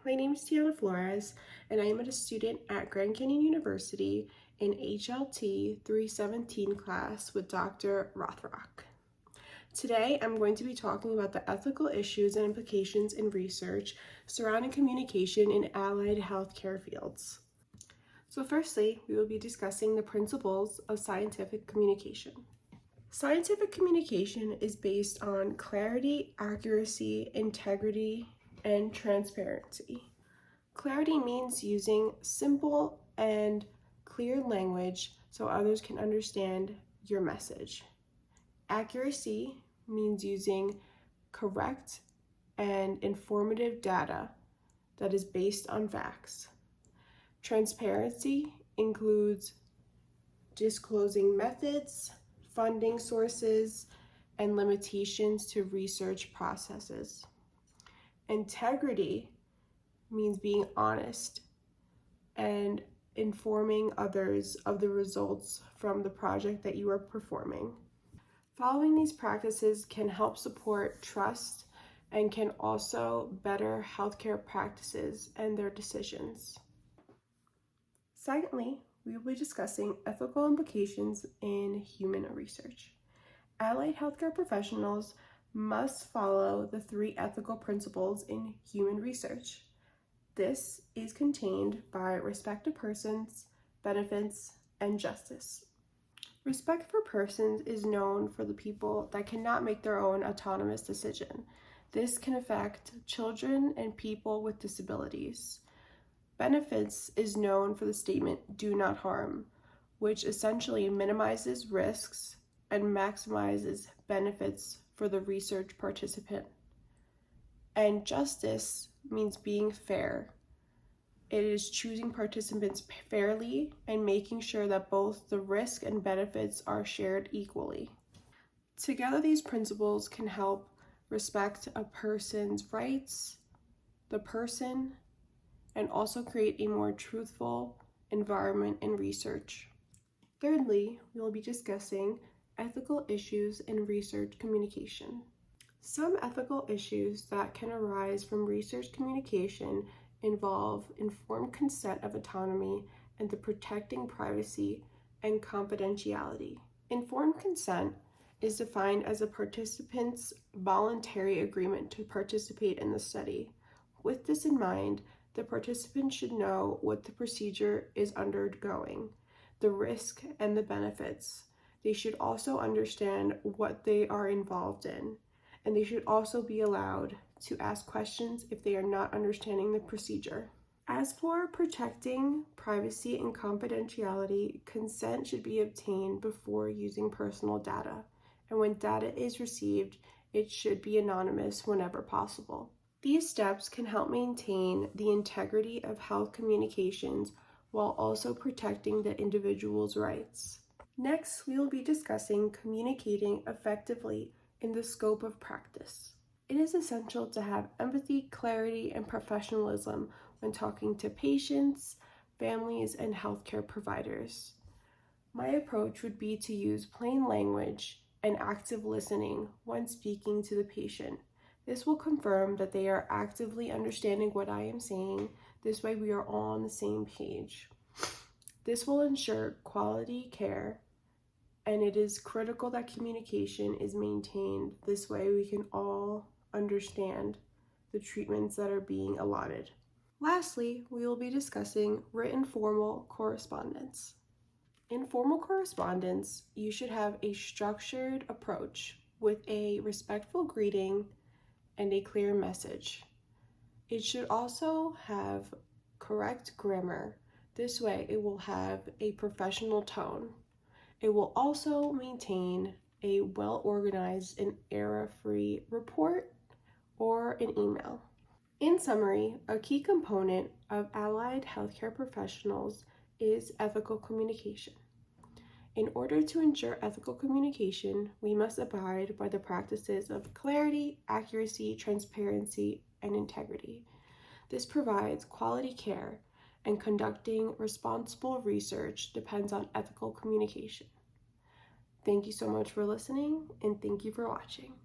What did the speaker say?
My name is Tiana Flores, and I am a student at Grand Canyon University in HLT 317 class with Dr. Rothrock. Today, I'm going to be talking about the ethical issues and implications in research surrounding communication in allied healthcare fields. So firstly, we will be discussing the principles of scientific communication. Scientific communication is based on clarity, accuracy, integrity, and transparency. Clarity means using simple and clear language so others can understand your message. Accuracy means using correct and informative data that is based on facts. Transparency includes disclosing methods, funding sources, and limitations to research processes. Integrity means being honest and informing others of the results from the project that you are performing. Following these practices can help support trust and can also better healthcare practices and their decisions. Secondly, we will be discussing ethical implications in human research. Allied healthcare professionals must follow the 3 ethical principles in human research. This is contained by respect to persons, benefits, and justice. Respect for persons is known for the people that cannot make their own autonomous decision. This can affect children and people with disabilities. Benefits is known for the statement, "do not harm," which essentially minimizes risks and maximizes benefits for the research participant. And justice means being fair. It is choosing participants fairly and making sure that both the risk and benefits are shared equally. Together, these principles can help respect a person's rights, the person, and also create a more truthful environment in research. Thirdly, we will be discussing ethical issues in research communication. Some ethical issues that can arise from research communication involve informed consent of autonomy and the protecting privacy and confidentiality. Informed consent is defined as a participant's voluntary agreement to participate in the study. With this in mind, the participant should know what the procedure is undergoing, the risk and the benefits. They should also understand what they are involved in, and they should also be allowed to ask questions if they are not understanding the procedure. As for protecting privacy and confidentiality, consent should be obtained before using personal data, and when data is received, it should be anonymous whenever possible. These steps can help maintain the integrity of health communications while also protecting the individual's rights. Next, we will be discussing communicating effectively in the scope of practice. It is essential to have empathy, clarity, and professionalism when talking to patients, families, and healthcare providers. My approach would be to use plain language and active listening when speaking to the patient. This will confirm that they are actively understanding what I am saying. This way we are all on the same page. This will ensure quality care, and it is critical that communication is maintained. This way we can all understand the treatments that are being allotted. Lastly, we will be discussing written formal correspondence. In formal correspondence, you should have a structured approach with a respectful greeting and a clear message. It should also have correct grammar. This way it will have a professional tone. It will also maintain a well-organized and error-free report or an email. In summary, a key component of allied healthcare professionals is ethical communication. In order to ensure ethical communication, we must abide by the practices of clarity, accuracy, transparency, and integrity. This provides quality care, and conducting responsible research depends on ethical communication. Thank you so much for listening, and thank you for watching.